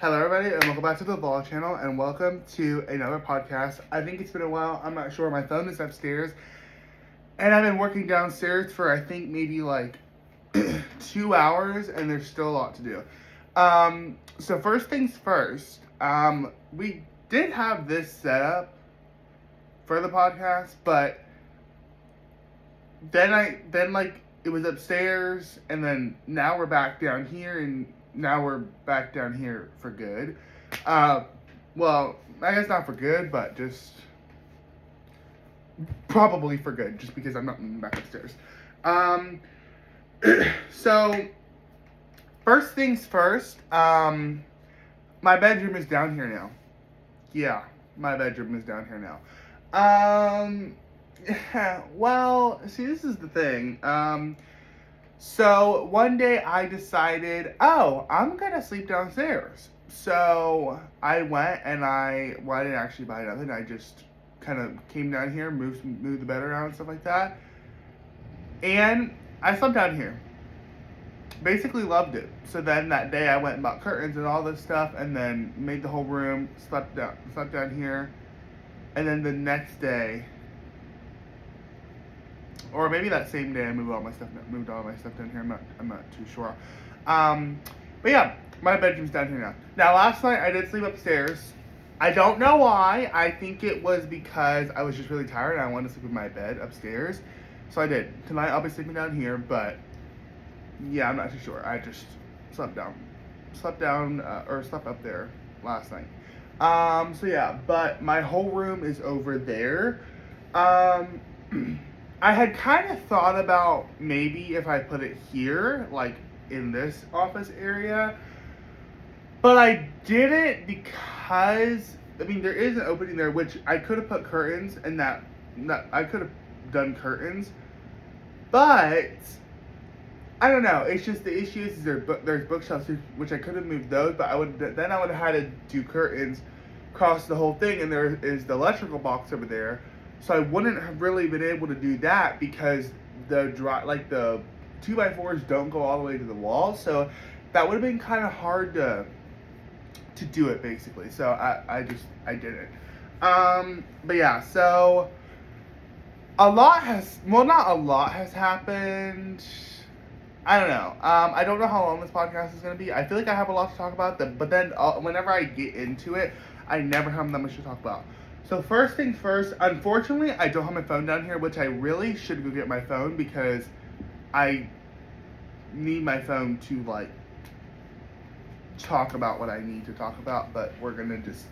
Hello, everybody, and welcome back to the Vlog channel, and welcome to another podcast. I think it's been a while. I'm not sure. My phone is upstairs, and I've been working downstairs for I think maybe like 2 hours, and there's still a lot to do. So first things first. We did have this set up for the podcast, but then it was upstairs, and then now we're back down here, and now we're back down here for good. Well, I guess not for good, but just probably for good, just because I'm not back upstairs. So first things first, my bedroom is down here now. Yeah, my bedroom is down here now. Well, see, this is the thing. So one day I decided, I'm gonna sleep downstairs. So I went and I didn't actually buy nothing. I just kind of came down here, moved the bed around and stuff like that. And I slept down here. Basically loved it. So then that day I went and bought curtains and all this stuff, and then made the whole room, slept down here. And then the next day, or maybe that same day, I moved all my stuff down here. I'm not too sure. But yeah, my bedroom's down here now. Now, last night I did sleep upstairs. I don't know why. I think it was because I was just really tired and I wanted to sleep in my bed upstairs. So I did. Tonight I'll be sleeping down here, but yeah, I'm not too sure. I just slept up there last night. So yeah, but my whole room is over there. I had kind of thought about maybe if I put it here, like in this office area, but I didn't because, I mean, there is an opening there, which I could have put curtains, and that I could have done curtains, but I don't know. It's just the issue is there's bookshelves, which I could have moved those, but I would have had to do curtains across the whole thing, and there is the electrical box over there. So I wouldn't have really been able to do that because the 2x4s don't go all the way to the wall. So that would have been kind of hard to do it, basically. So I didn't. But yeah, so not a lot has happened. I don't know. I don't know how long this podcast is going to be. I feel like I have a lot to talk about, but then whenever I get into it, I never have that much to talk about. So first things first, unfortunately, I don't have my phone down here, which I really should go get my phone because I need my phone to, like, talk about what I need to talk about, but we're going to just,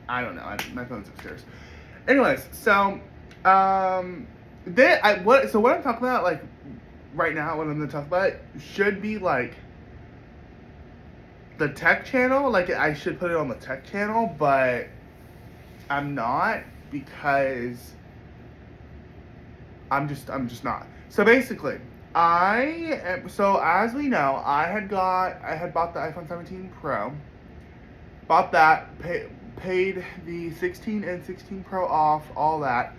I don't know, my phone's upstairs. Anyways, so, what I'm talking about, like, right now, what I'm going to talk about should be, like, the tech channel, like, I should put it on the tech channel, but I'm not, because I'm just not. So basically, as we know, I had bought the iPhone 17 Pro, bought that, paid the 16 and 16 Pro off, all that.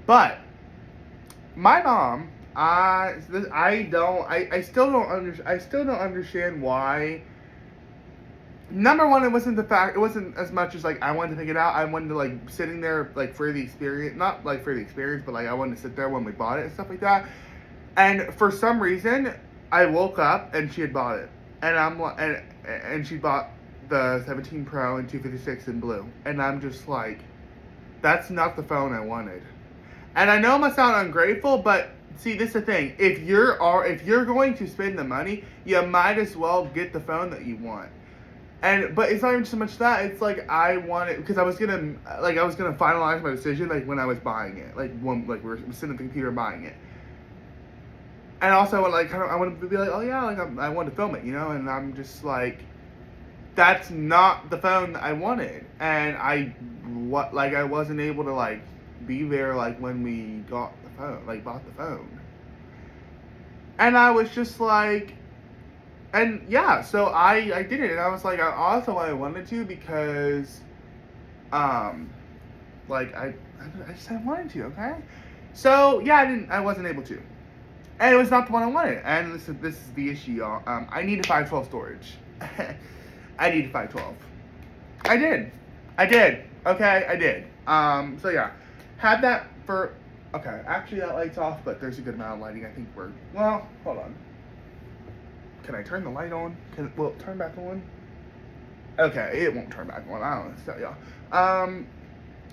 But my mom, I still don't understand why. Number one, it wasn't as much as, like, I wanted to pick it out. I wanted to, like, sitting there, like, for the experience, not, like, for the experience, but, like, I wanted to sit there when we bought it and stuff like that. And for some reason, I woke up and she had bought it. And and she bought the 17 Pro and 256 in blue. And I'm just like, that's not the phone I wanted. And I know it must sound ungrateful, but see, this is the thing. If you're going to spend the money, you might as well get the phone that you want. But it's not even so much that, it's like I wanted, because I was gonna finalize my decision, like, when I was buying it, like, we were sitting at the computer buying it. And also, like, I wanted to be like, oh yeah, like, I wanted to film it, you know, and I'm just like, that's not the phone that I wanted. And I wasn't able to, like, be there, like, when we bought the phone. And I was just like, and yeah, so I did it, and I was like, I also I wanted to because, like, I wanted to, okay? So yeah, I wasn't able to. And it was not the one I wanted. And this is the issue, y'all. I need a 512 storage. I needed 512. I did. I did. Okay, I did. So yeah. Had that for, okay, actually that light's off, but there's a good amount of lighting. I think we're, well, hold on. Can I turn the light on? Will it turn back on? Okay, it won't turn back on. I don't know what to tell y'all.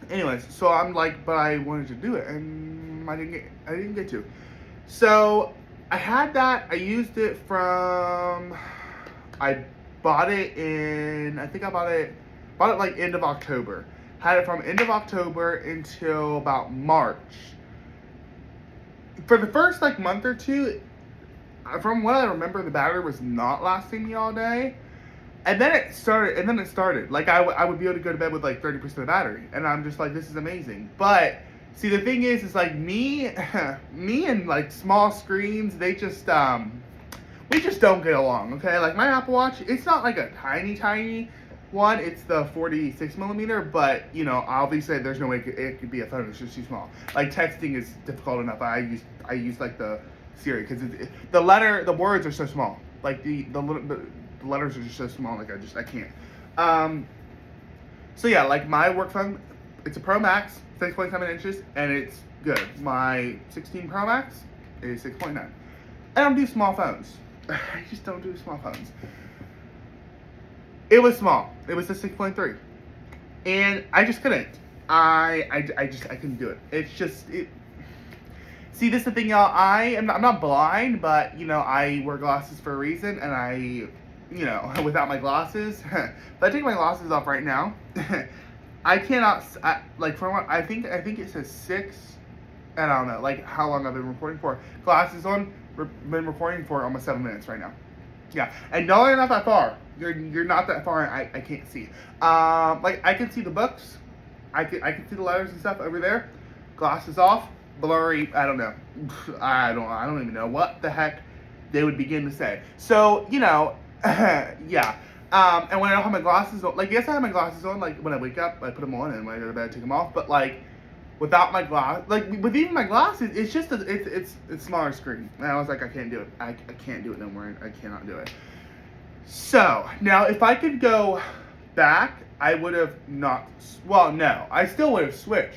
Anyways, so I'm like, but I wanted to do it, and I didn't get to. So I had that. I used it from. I bought it in. I think I bought it like end of October. Had it from end of October until about March. For the first like month or two, from what I remember, the battery was not lasting me all day. And then it started. Like, I would be able to go to bed with, like, 30% of the battery. And I'm just like, this is amazing. But, see, the thing is like, me and, like, small screens, they just, we just don't get along, okay? Like, my Apple Watch, it's not, like, a tiny one. It's the 46 millimeter. But, you know, obviously, there's no way it could be a phone. It's just too small. Like, texting is difficult enough. I use like, the Siri. Because the words are so small. Like, the letters are just so small, like I can't. So yeah, like my work phone, it's a Pro Max, 6.7 inches, and it's good. My 16 Pro Max is 6.9. I don't do small phones. I just don't do small phones. It was small. It was a 6.3, and I just couldn't. I couldn't do it. It's just it. See, this is the thing, y'all. I'm not blind, but you know I wear glasses for a reason, and you know, without my glasses, if I take my glasses off right now, I cannot, like, from what, I think it says 6, and I don't know, like, how long I've been recording for. Glasses on, been recording for almost 7 minutes right now. Yeah, and no, you're not that far. You're not that far, and I can't see. Like, I can see the books, I can see the letters and stuff over there. Glasses off, blurry, I don't know. I don't even know what the heck they would begin to say. So, you know, yeah. And when I don't have my glasses on, like, yes, I have my glasses on, like, when I wake up, I put them on, and when I go to bed, I take them off, but, like, without my like, with even my glasses, it's just, it's smaller screen, and I was like, I can't do it, I can't do it no more, I cannot do it. So, now, if I could go back, I would have not, well, no, I still would have switched,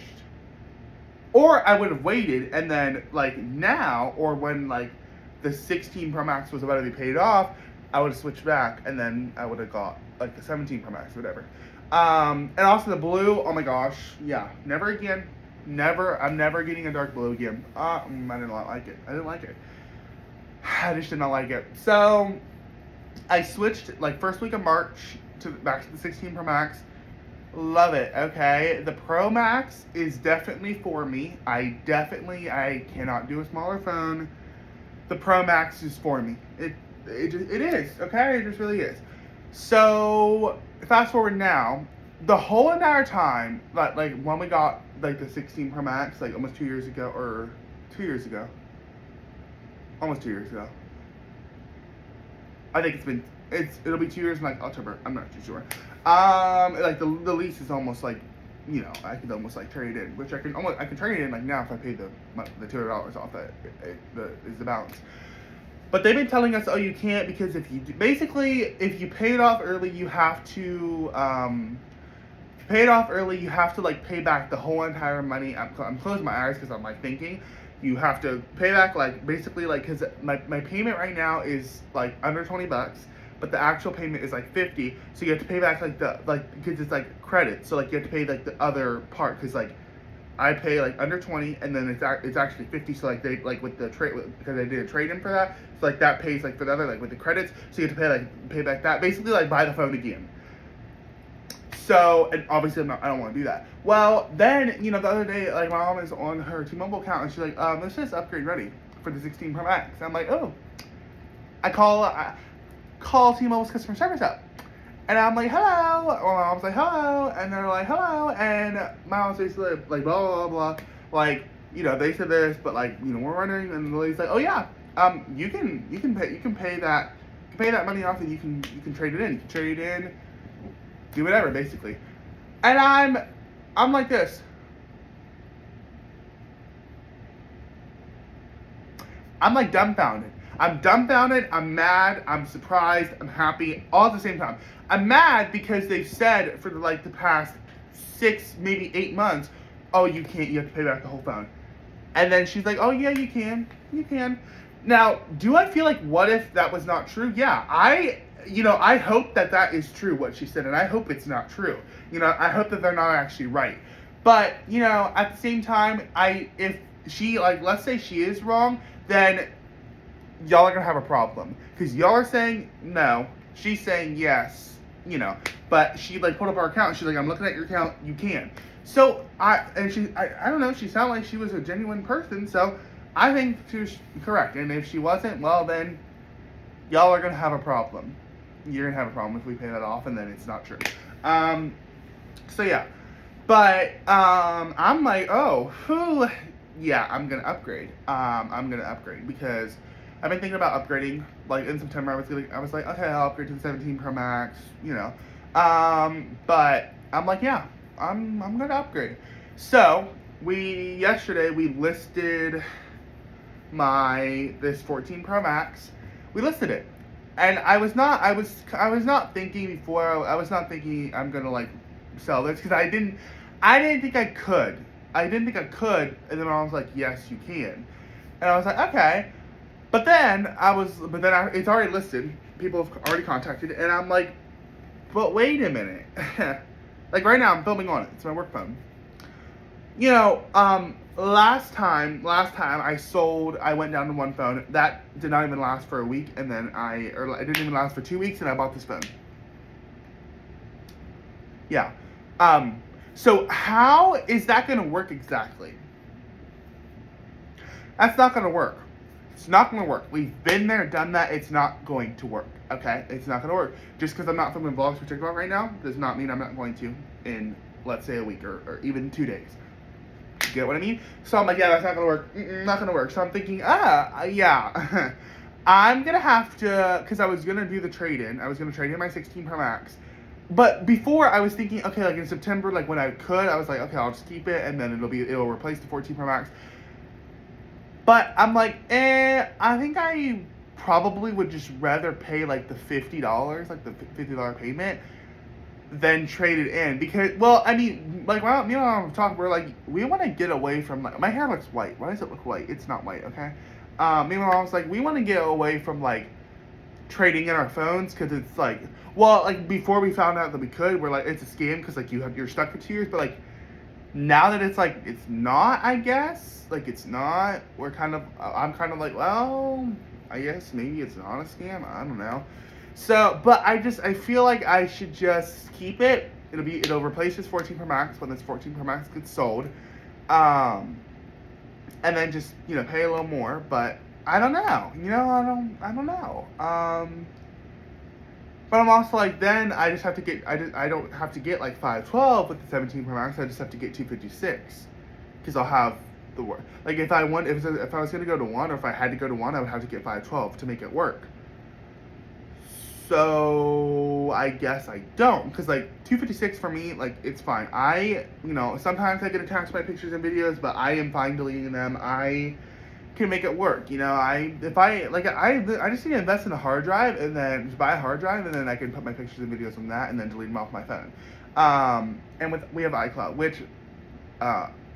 or I would have waited, and then, like, now, or when, like, the 16 Pro Max was about to be paid off, I would have switched back, and then I would have got, like, the 17 Pro Max, whatever. And also the blue, oh my gosh, yeah, never again. I'm never getting a dark blue again. I did not like it. I didn't like it. I just did not like it. So, I switched, like, first week of March back to the 16 Pro Max. Love it, okay? The Pro Max is definitely for me. I cannot do a smaller phone. The Pro Max is for me. It is, okay? It just really is. So, fast forward now, the whole entire time, like when we got, like, the 16 Pro Max, like, almost 2 years ago, or 2 years ago. Almost 2 years ago. I think it'll be 2 years in, like, October. I'm not too sure. Like, the lease is almost, like, you know, I could almost, like, trade it in, which I can trade it in, like, now if I pay the $200 off that is the balance. But they've been telling us, oh, you can't, because if you if you pay it off early, you have to like pay back the whole entire money. I'm closing my eyes because I'm like thinking. You have to pay back, like, basically, like, because my payment right now is like under $20, but the actual payment is like $50. So you have to pay back because it's like credit. So, like, you have to pay like the other part, because, like, I pay like under 20, and then it's actually 50. So, like, they, like, with the trade, because I did a trade in for that. So, like, that pays like for the other, like, with the credits. So you have to pay back that, basically, like, buy the phone again. So, and obviously I don't want to do that. Well, then, you know, the other day, like, my mom is on her T-Mobile account, and she's like, this says upgrade ready for the 16 Pro Max. And I'm like, oh. I call T-Mobile's customer service up. And I'm like, hello. Or my mom's like, hello. And they're like, hello. And my mom's basically like, blah, blah, blah. Like, you know, they said this, but, like, you know, we're wondering. And the lady's like, oh yeah, you can pay that money off, and you can trade it in. You can trade it in, do whatever, basically. And I'm like this. I'm like dumbfounded. I'm dumbfounded, I'm mad, I'm surprised, I'm happy, all at the same time. I'm mad because they've said for like the past 6, maybe 8 months, oh, you can't, you have to pay back the whole phone. And then she's like, oh yeah, you can. Now, do I feel like, what if that was not true? Yeah, I hope that that is true, what she said, and I hope it's not true. I hope that they're not actually right. But, at the same time, if she, like, let's say she is wrong, then y'all are gonna have a problem. Because y'all are saying no, she's saying yes, but she, like, pulled up our account, and she's like, I'm looking at your account, you can. So, I don't know, she sounded like she was a genuine person, so I think she was correct. And if she wasn't, well, then y'all are gonna have a problem. You're gonna have a problem if we pay that off, and then it's not true. So yeah. But, I'm like, yeah, I'm gonna upgrade. I'm gonna upgrade because I've been thinking about upgrading. Like, in September, I was like, okay, I'll upgrade to the 17 Pro Max, But I'm like, yeah, I'm gonna upgrade. So, yesterday, we listed this 14 Pro Max. We listed it. And I was not thinking before, I was not thinking I'm gonna, like, sell this, because I didn't think I could. And then I was like, yes, you can. And I was like, okay. But then it's already listed. People have already contacted, and I'm like, but wait a minute. Like, right now, I'm filming on it. It's my work phone. Last time I went down to one phone. That did not even last for a week, and then it didn't even last for 2 weeks, and I bought this phone. Yeah. So how is that going to work exactly? That's not going to work. It's not going to work. We've been there, done that. It's not going to work. Okay? It's not going to work. Just because I'm not filming vlogs for TikTok right now does not mean I'm not going to in, let's say, a week or even 2 days. Get what I mean? So I'm like, yeah, that's not going to work. Not going to work. So I'm thinking, yeah. I'm going to have to, because I was going to do the trade-in. I was going to trade in my 16 Pro Max. But before, I was thinking, okay, like in September, like when I could, I was like, okay, I'll just keep it, and then it'll replace the 14 Pro Max. But I'm like, I think I probably would just rather pay like the $50, like the $50 payment, than trade it in. Because, well, I mean, like, me and my mom talking, we're like, we want to get away from, like, my hair looks white. Why does it look white? It's not white, okay? Me and my mom's like, we want to get away from, like, trading in our phones, because it's like, well, like, before we found out that we could, we're like, it's a scam, because like you're stuck for 2 years. But like, now that it's like, it's not, I guess, like, it's not, I'm kind of like, well, I guess maybe it's not a scam, I don't know. So, but I feel like I should just keep it. It'll replace this 14 Pro Max when this 14 Pro Max gets sold, and then just, pay a little more. But I don't know. I don't know. But I'm also like, then I just have to get, I don't have to get like 512 with the 17 Pro Max. I just have to get 256, because I'll have the work. Like, if I was gonna go to one, or if I had to go to one, I would have to get 512 to make it work. So I guess I don't, because like 256 for me, like, it's fine. Sometimes I get attached by pictures and videos, but I am fine deleting them. I can make it work. I just need to invest in a hard drive, and then just buy a hard drive, and then I can put my pictures and videos on that, and then delete them off my phone. And we have iCloud, which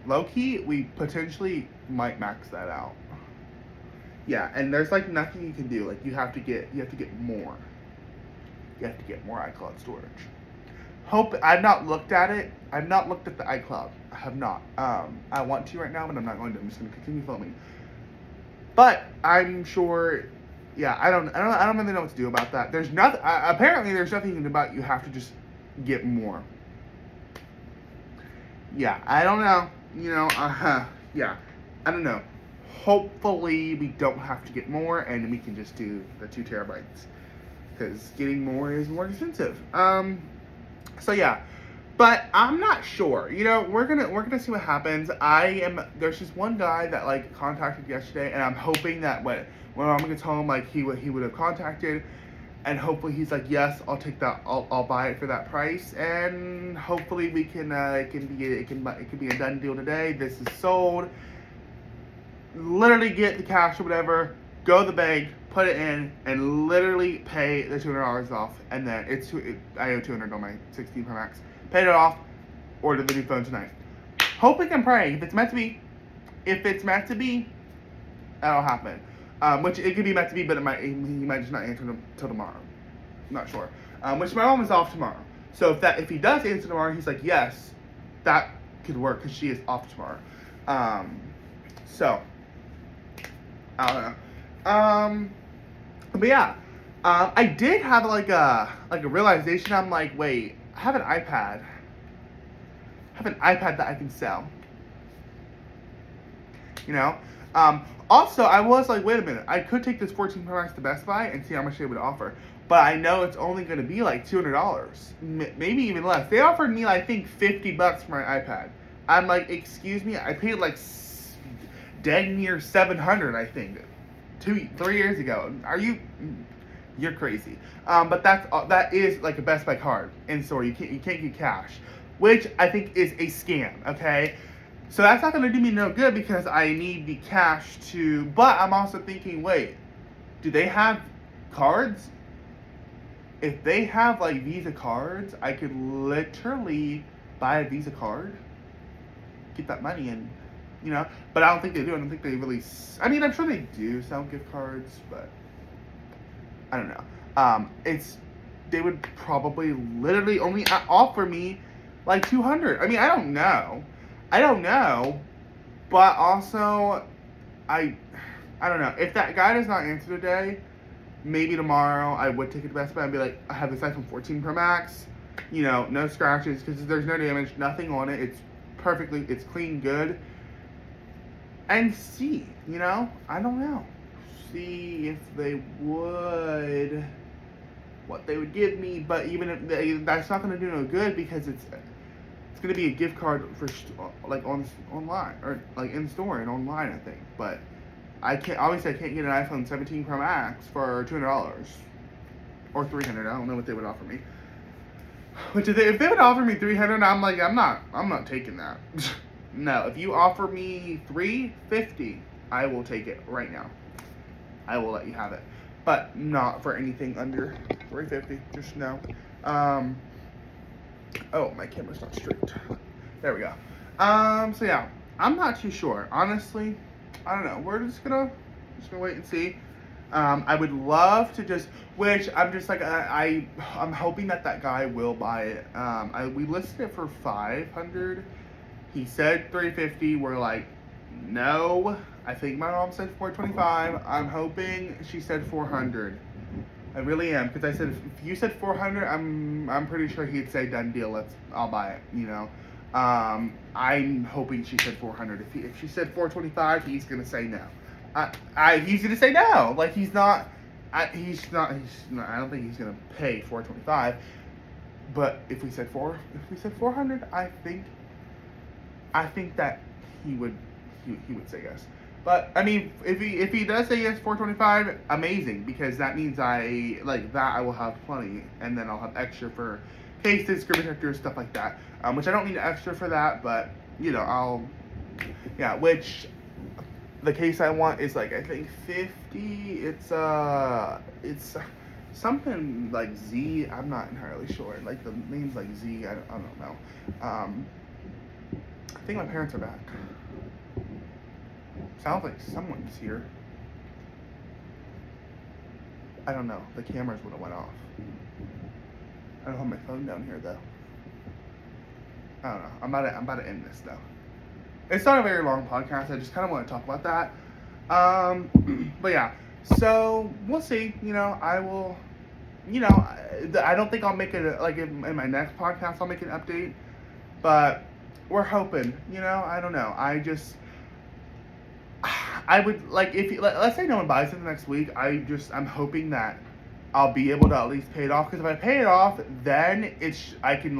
low key we potentially might max that out. Yeah, and there's like nothing you can do. Like, you have to get more. You have to get more iCloud storage. I've not looked at it. I've not looked at the iCloud. I have not. I want to right now, but I'm not going to. I'm just going to continue filming. But I'm sure. Yeah, I don't really know what to do about that. There's nothing. Apparently, there's nothing about you have to just get more. Yeah, I don't know. Yeah, I don't know. Hopefully, we don't have to get more, and we can just do the 2 terabytes. Because getting more is more expensive. So yeah, but I'm not sure. We're gonna see what happens. There's just one guy that like contacted yesterday, and I'm hoping that when I'm gonna tell him, like, he would have contacted, and hopefully he's like, yes, I'll take that. I'll buy it for that price, and hopefully we can it can be a done deal today. This is sold. Literally get the cash or whatever. go to the bank, put it in, and literally pay the $200 off, and then I owe $200 on my 16 Pro Max. Paid it off, ordered the new phone tonight. Hoping and praying, if it's meant to be, that'll happen. Which it could be meant to be, but he might just not answer until tomorrow. I'm not sure. Which my mom is off tomorrow. So if he does answer tomorrow, he's like, yes, that could work because she is off tomorrow. So I don't know. But yeah, I did have like a realization. I'm like, wait, I have an iPad. That I can sell. You know. Also, I was like, wait a minute. I could take this 14 Pro Max to Best Buy and see how much they would offer. But I know it's only going to be like $200, maybe even less. They offered me, I think, $50 for my iPad. I'm like, excuse me, I paid like dang near $700, I think, 3 years ago. You're crazy. But that is like a Best Buy card in store. You can't get cash, which I think is a scam. Okay, so that's not going to do me no good because I need the cash to. But I'm also thinking, wait, do they have cards? If they have like Visa cards, I could literally buy a Visa card, get that money, and But I don't think they do. I don't think they really. I mean, I'm sure they do sell gift cards, but I don't know. They would probably literally only offer me like $200. I mean, I don't know, but also I don't know. If that guy does not answer today, maybe tomorrow I would take it to Best Buy and be like, I have this iPhone 14 Pro Max, no scratches because there's no damage, nothing on it. It's clean, good. And see, I don't know. See if they would, what they would give me, but even if that's not going to do no good because it's going to be a gift card for like online or like in store and online, I think. But I can't get an iPhone 17 Pro Max for $200 or $300. I don't know what they would offer me. Which if they would offer me $300, I'm like, I'm not taking that. No, if you offer me $350, I will take it right now. I will let you have it, but not for anything under $350. Just no. Oh, my camera's not straight. There we go. So yeah, I'm not too sure. Honestly, I don't know. We're just gonna wait and see. I would love to which I'm just like, I'm hoping that guy will buy it. We listed it for $500. He said $350. We're like, no. I think my mom said $425. I'm hoping she said $400. I really am, because I said if you said $400, I'm pretty sure he'd say done deal. I'll buy it. I'm hoping she said $400. If she said $425, he's gonna say no. He's gonna say no. Like he's not. I don't think he's gonna pay $425. But if we said $400, I think that he would say yes. But I mean, if he does say yes, $425, amazing, because that means I will have plenty, and then I'll have extra for cases, screen protectors, stuff like that. Which I don't need extra for that, but which the case I want is like I think $50. It's something like Z. I'm not entirely sure. Like the name's like Z. I don't know. I think my parents are back. Sounds like someone's here. I don't know. The cameras would have went off. I don't have my phone down here though. I don't know. I'm about to end this though. It's not a very long podcast. I just kind of want to talk about that. But yeah. So we'll see. I will. I don't think I'll make it like in my next podcast. I'll make an update, but we're hoping. I don't know. I would like let's say no one buys it next week. I'm hoping that I'll be able to at least pay it off. Because if I pay it off, then I can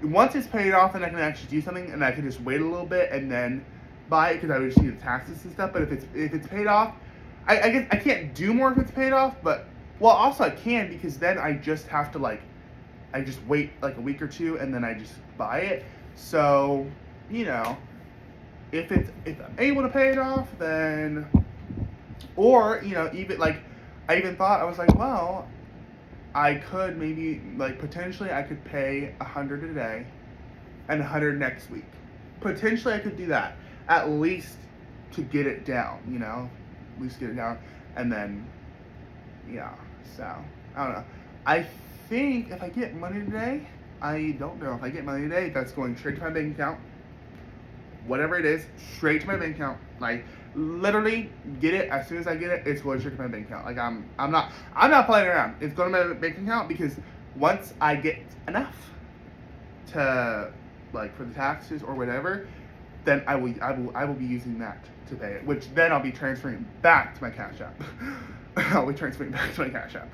once it's paid off, then I can actually do something, and I can just wait a little bit and then buy it because I would just need the taxes and stuff. But if it's paid off, I guess I can't do more if it's paid off. But also I can, because then I just have to I just wait like a week or two and then I just buy it. So if I'm able to pay it off, then Or, even like, I even thought, I was like, well, I could maybe, like, potentially I could pay 100 a day and 100 next week. Potentially I could do that, at least to get it down, at least get it down, and then, yeah, so, I don't know. I think if I get money today, I don't know, if I get money today, that's going straight to my bank account, whatever it is, straight to my bank account. Like, literally get it as soon as I get it. It's going straight to my bank account. Like, I'm not playing around. It's going to my bank account because once I get enough to, like, for the taxes or whatever, then I will be using that to pay it. Which then I'll be transferring back to my Cash App. I'll be transferring back to my Cash App.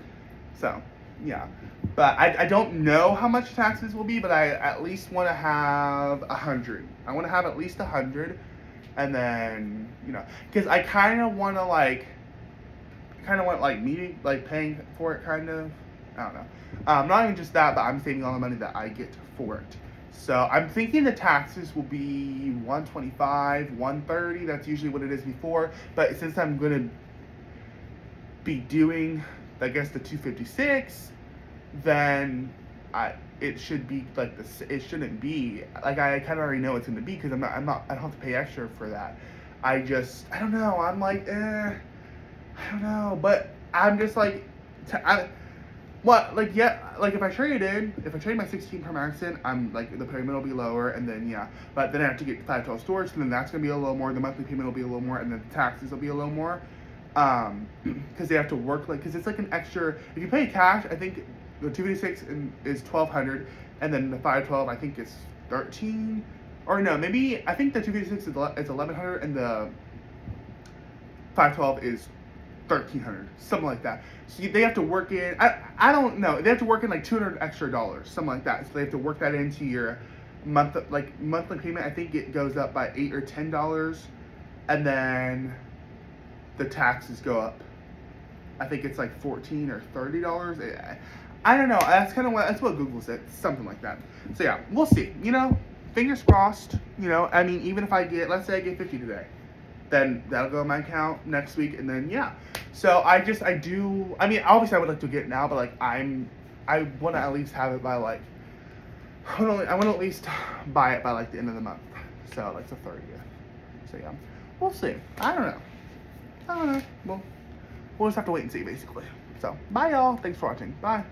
So, yeah. But I don't know how much taxes will be, but I at least want to have 100. I want to have at least 100, and then, because I kind of want to, like, me, like, paying for it, kind of. I don't know. Not even just that, but I'm saving all the money that I get for it. So I'm thinking the taxes will be 125, 130. That's usually what it is before. But since I'm going to be doing, I guess, the 256, then it should be like this. It shouldn't be like, I kind of already know it's going to be, because I don't have to pay extra for that. I don't know. I'm like, I don't know, but I'm just like, if I trade my 16 Pro Max in, I'm like, the payment will be lower, and then, yeah, but then I have to get 512 storage, and then that's gonna be a little more. The monthly payment will be a little more, and then the taxes will be a little more, because they have to work, like, because it's like an extra. If you pay cash, I think the 256 is 1,200, and then the 512 I think is 13, or no, maybe I think the 256 is 1,100, and the 512 is 1,300, something like that. So they have to work in. I don't know. They have to work in like $200 extra, something like that. So they have to work that into your monthly payment. I think it goes up by $8 or $10, and then the taxes go up. I think it's like $14 or $30. I don't know. That's what Google said, something like that. So yeah, we'll see. Fingers crossed. I mean, even if let's say I get 50 today, then that'll go in my account next week, and then, yeah. So I mean, obviously I would like to get it now, but like, I want to at least have it by, like, I want to at least buy it by, like, the end of the month, so like the 30th. So yeah, we'll see. I don't know. We'll just have to wait and see, basically. So bye, y'all. Thanks for watching. Bye.